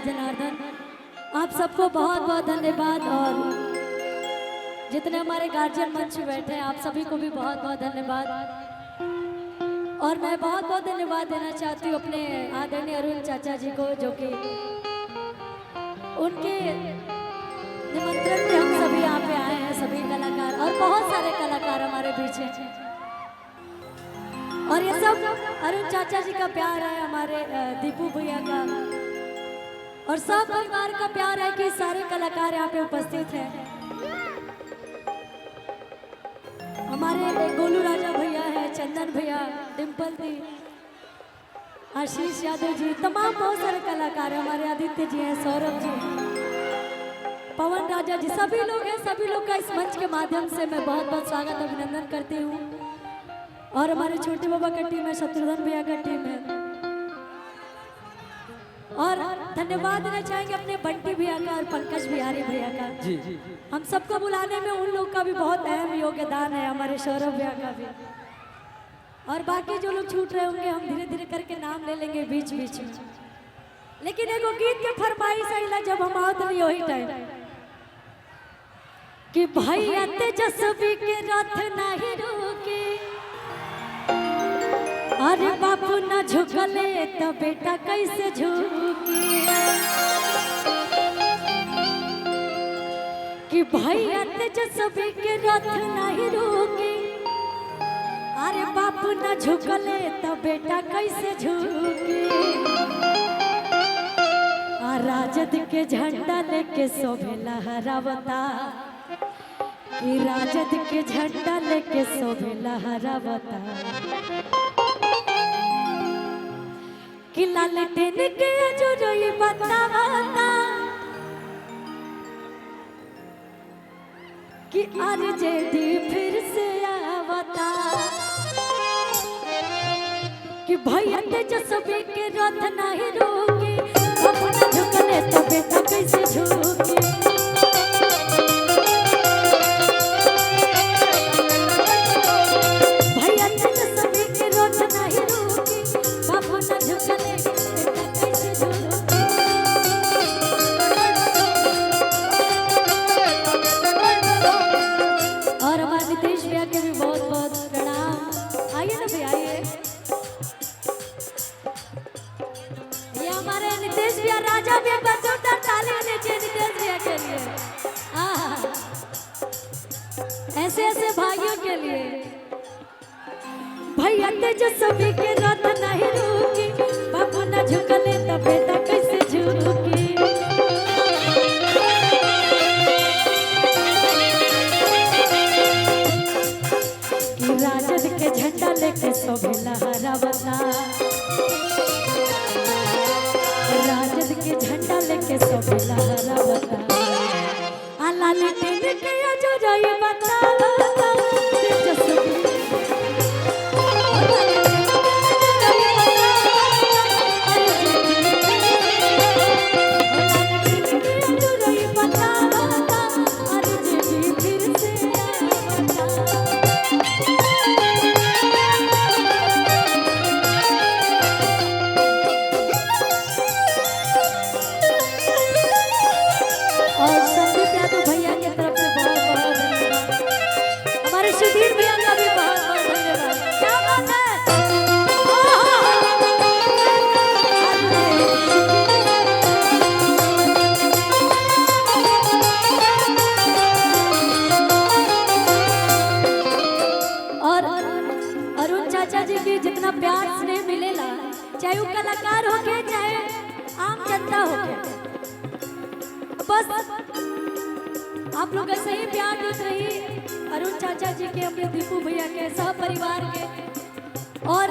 जनार्दन। आप सबको बहुत बहुत धन्यवाद और जितने हमारे गार्जियन मंच में बैठे हैं आप सभी को भी बहुत बहुत धन्यवाद। और मैं बहुत बहुत धन्यवाद देना चाहती हूँ अपने आदरणीय अरुण चाचा जी को, जो कि उनके निमंत्रण पे हम सभी यहाँ पे आए हैं, सभी कलाकार और बहुत सारे कलाकार हमारे बीच हैं। और ये सब अरुण चाचा जी का प्यार है, हमारे दीपू भैया का और सब परिवार का प्यार है कि सारे कलाकार यहाँ पे उपस्थित हैं। हमारे गोलू राजा भैया है, चंदन भैया, डिम्पल दी, आशीष यादव जी, तमाम बहुत सारे कलाकार हैं, हमारे आदित्य जी हैं, सौरभ जी, पवन राजा जी, सभी लोग हैं। सभी लोग का इस मंच के माध्यम से मैं बहुत बहुत स्वागत अभिनंदन करती हूँ। और हमारे छोटे बाबा का टीम है, शत्रुघ्न भैया का टीम है। और धन्यवाद देना चाहेंगे अपने बंटी भैया का और पंकज बिहारी भैया का। जी हम सबको बुलाने में उन लोग का भी बहुत अहम योगदान है, हमारे सौरभ भैया का भी। और बाकी जो लोग छूट रहे होंगे हम धीरे धीरे करके नाम ले लेंगे बीच बीच में। लेकिन एगो गीत के फरमाइश आइला जब हम आओ तो वही टाइम कि भैया तेजस्वी के रथ नहीं रुके, अरे बापू न झुकले तो बेटा कैसे झुके, कि भैया तेजस्वी के रथ नहीं रुके, अरे बापू न झुकले तो बेटा कैसे झुके। आ राजद के झंडा लेके शोभे लहरावता, कि राजद के झंडा लेके शोभे लहरावता, कि लालटेन के अजोरई बतावता, कि आरजेडी फिर से आवता, कि भैया तेजस्वी के रथ नहीं रोके, अपना झुकले तो बेटा कैसे झुके। भैया तेजस्वी के रथ नहीं रोके, अपना झुकले बेटा कैसे झुके। और हमारे नीतीश भैया के भी बहुत बहुत प्रणाम। आइए ना भैया, आइए। ये हमारे नीतीश भैया, राजा भैया, जोरदार ताली होनी चाहिए नीतीश भैया के लिए। ऐसे ऐसे भाइयों के लिए। भैया तेजस्वी के रथ नहीं रुकी, बाबू न झुकले तो बेटा कैसे झुकी। कि राजद के झंडा लेके शोभे लहरावता, राजद के झंडा लेके शोभे लहरावता, आ लालटेन के अजोरई बतावता, तेजस्वी जितना प्यार स्नेह मिलेला, चाहे वो कलाकार हो के चाहे आम जनता हो के, बस आप लोग ऐसे ही प्यार देते रहिए अरुण चाचा जी के, अपने दीपू भैया के, सब परिवार के। और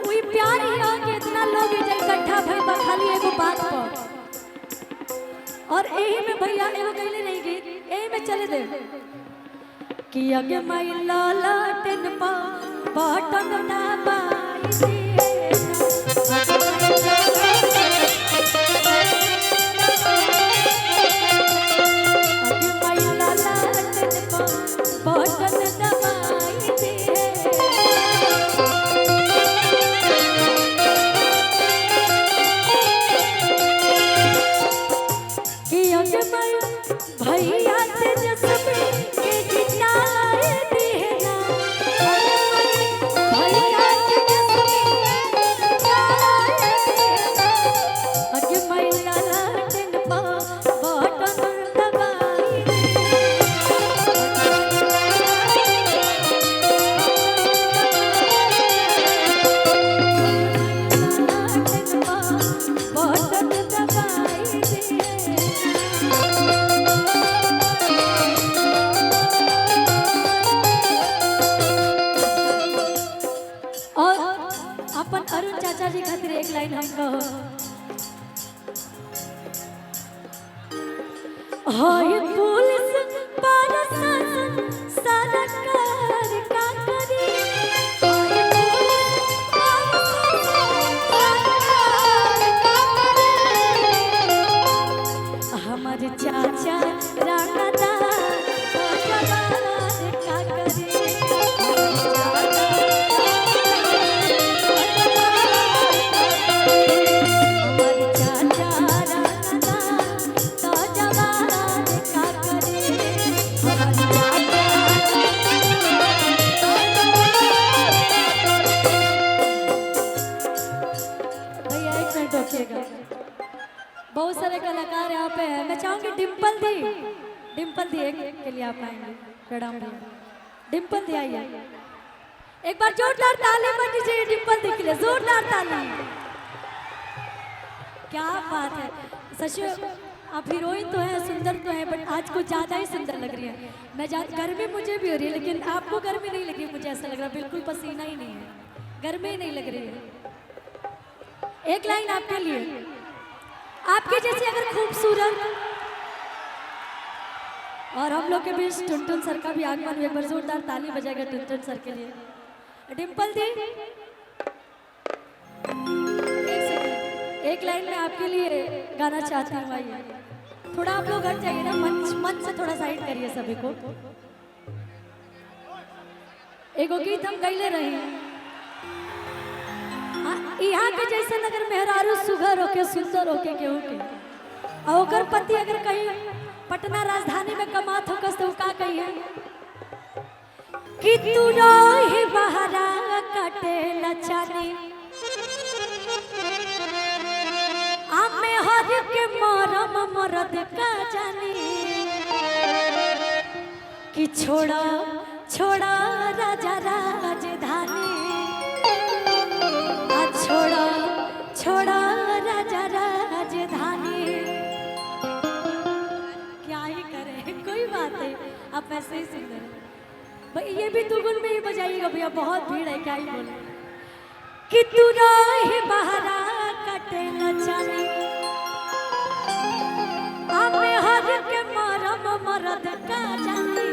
वही प्यार ही हो कि इतना लोग इकट्ठा भई खाली एगो बात पर। और यही में भैया एगो कहले नहीं गीत यही में चले दे कि अगे मई लालटेन पा बटन दबाई दे, अगे मई लालटेन पा बटन दबाई दे। अजमल भैया तेजस्वी के जिताए देना भैया तेजस्वी के जिताए देना अजमल लालटेन पा बटन दबाई बटन दबाई और अपन अरुण चाचा जी खातिर एक लाइन हम कहो हाय पुलिस प्रशासन सरकार का करी हाय पुलिस प्रशासन सरकार का करी हमारे चाचा राणादार जवान का करी हमारे चाचा राणादार जवान का करी हमारे भैया एक मिनट रुकिएगा बहुत सारे कलाकार यहाँ पे हैं मैं चाहूंगी डिम्पल दी एक के लिए आप आएंगे प्रणाम भैया डिम्पल दी आइए एक बार जोरदार ताली बन दीजिए डिम्पल दी के लिए जोरदार ताली क्या बात है सच आप हीरोइन तो है सुंदर तो है बट आज कुछ ज्यादा ही सुंदर लग रही है मैं गर्मी मुझे भी हो रही है लेकिन आपको गर्मी नहीं लगी मुझे ऐसा लग रहा बिल्कुल पसीना ही नहीं है गर्मी ही नहीं लग रही है एक लाइन आपके लिए आपके जैसे अगर खूबसूरत और हम लोग के बीच टुनटुन सर का भी आगमन एक बार जोरदार ताली बजाएगा टुनटुन सर के लिए डिम्पल दी एक लाइन में आपके लिए गाना चाहती हूँ आइए थोड़ा आप लोग हट जाइए ना मंच से थोड़ा साइड करिए सभी को एगो गीत हम गईले रहे हैं यहाँ के जैसे नगर मेहरारू सुघर होके सुंदर होके केहू के और ओकर पति अगर कहीं पटना राजधानी में कमात होकस तो का कही है कि तू रही बहरा कटे लचानी आमे हर के मरम मरद का जानी कि छोड़ा छोड़ा राजा राजधानी छोड़ा छोड़ा राजा राजधानी क्या ही करे कोई बात है आप ऐसे ही सुंदर है भाई ये भी दुगुन में ही बजाइएगा भैया बहुत भीड़ है क्या ही बोले कि तू रहे बहरा कटे लचानी आमे हर के मरम मरद का जानी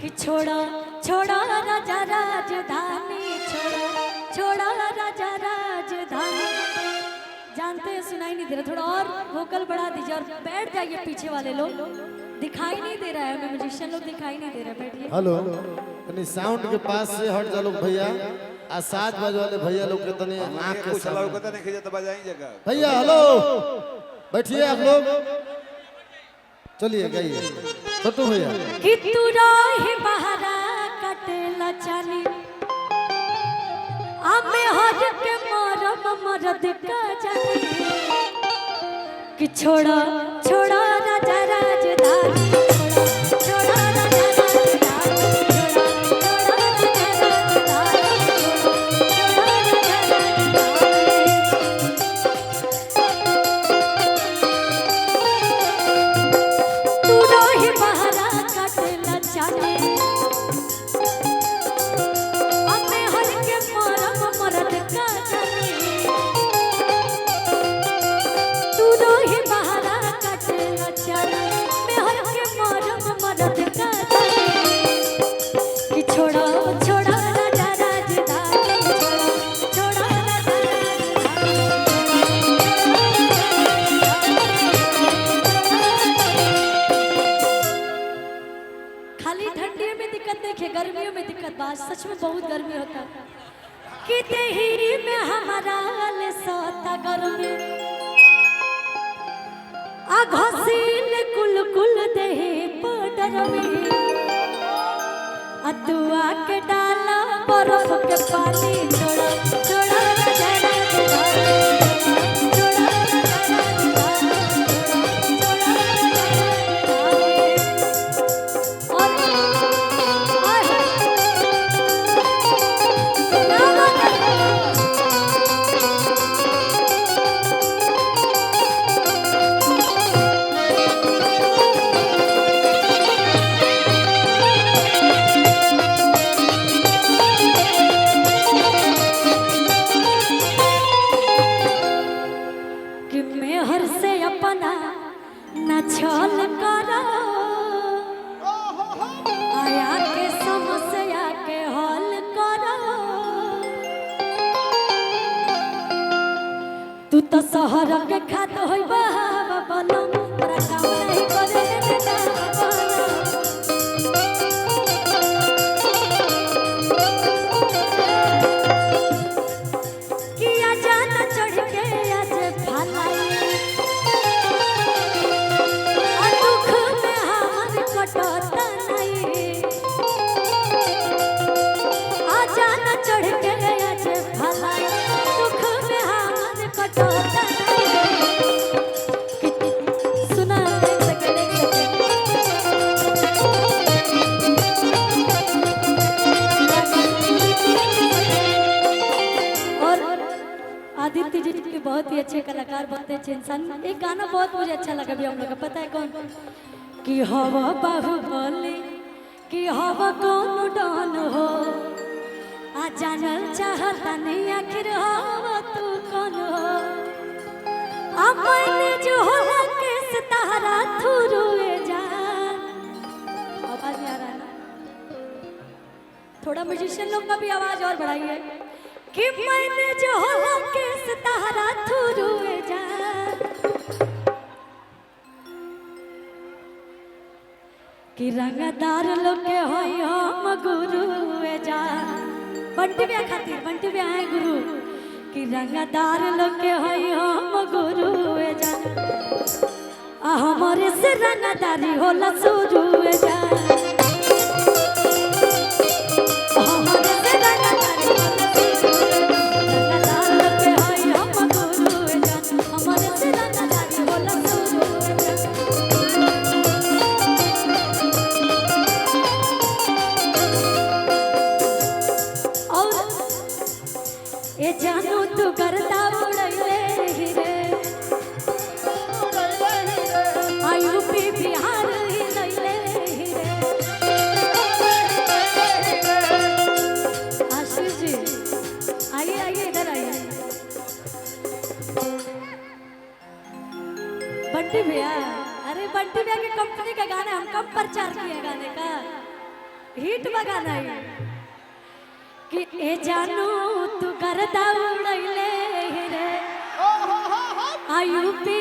कि छोड़ा छोड़ा राजा राजधानी छोड़ा राजा राजधानी जानते हैं सुनाई नहीं दे रहा थोड़ा और वोकल बढ़ा दीजिए और बैठ जाइए पीछे वाले लोग दिखाई नहीं दे रहा है हमें म्यूजिशियन लोग दिखाई नहीं दे रहा बैठिए हेलो तनी साउंड के पास से हट जा लोग भैया आ साथ बजे वाले भैया लोग के तनी आंख के चलाओ को तने खिजा तो बजाई जगह भैया हेलो बैठिए आप लोग चलिए गाइए छोटू भैया कि तू रहे बहरा कटे लचानी आमे हर के मरम मरद का जानी कि छोड़ा छोड़ा राजा राजधानी छोड़ा छोड़ा राजा राजधानी छोड़ा छोड़ा राजा राजधानी छोड़ा राजा राजधानी तू रही बहरा कटे लचानी आमे हर के मरम मरद का जानी तू रही बहरा कटे लचानी मैं हर के मरम मरद का जानी कि छोड़ा छोड़ा राजा राजधानी छोड़ा छोड़ा राजा खाली ठंडी में दिक्कत नहीं है गर्मियों में दिक्कत बात सच में बहुत गर्मी होता है कि तेरी में हमारा ले सोता गर्मी आ घसील कुल कुल देहे पाउडर में अतुआ के डाला बर्फ के पानी छोड़ा छोड़ा जरा कि मैं हर से अपना न छल करो आया के समस्या के हल करो तू तो शहर के खात होई बाबा बोलो तोरा काम नहीं करे देना बोलो किया जाना चढ़ के आज भलाई आ दुख में हार कटता नहीं आ जाना चढ़ के आज भलाई दुख में हार कटता नहीं सुना एक सेकंड और आदित्य जी के बहुत ही अच्छे कलाकार बहुत अच्छे इंसान एक गाना बहुत मुझे अच्छा लगा भी हम लोग का पता है कौन कि हवा बाहुबली कि हवा कौन डॉन हो आ जानल चाहता नहीं आखिर हवा तू कौन हो आ मैंने जो होला के सितारा थुरुए जा आवाज नहीं आ रहा है ना थोड़ा म्यूजिशियन लोग का भी आवाज और बढ़ाइए कि मैंने जो होला के सितारा थुरुए जा कि रंगदार लोग के होई हम गुरुए जा बंटी बिया खातिर बंटी बिया है गुरु कि रंगदार लोग के होई हम गुरुए जा आ हमारे से रंगदारी होला शुरुए जा हमारे से रंगदारी होला रंगदार लोग के होई हम गुरुए जा हमारे से रंगदारी होला शुरुए जा और ये जानू तू करता उड़ैले रे आयुपी बिहार ही लैले रे आशीष जी आइए आइए इधर आइए बंटी भैया अरे बंटी भैया की कंपनी का गाना हम कब प्रचार किए गाने का हिट बगाना है कि ए जानू तू करता उड़ैले रे आयुपी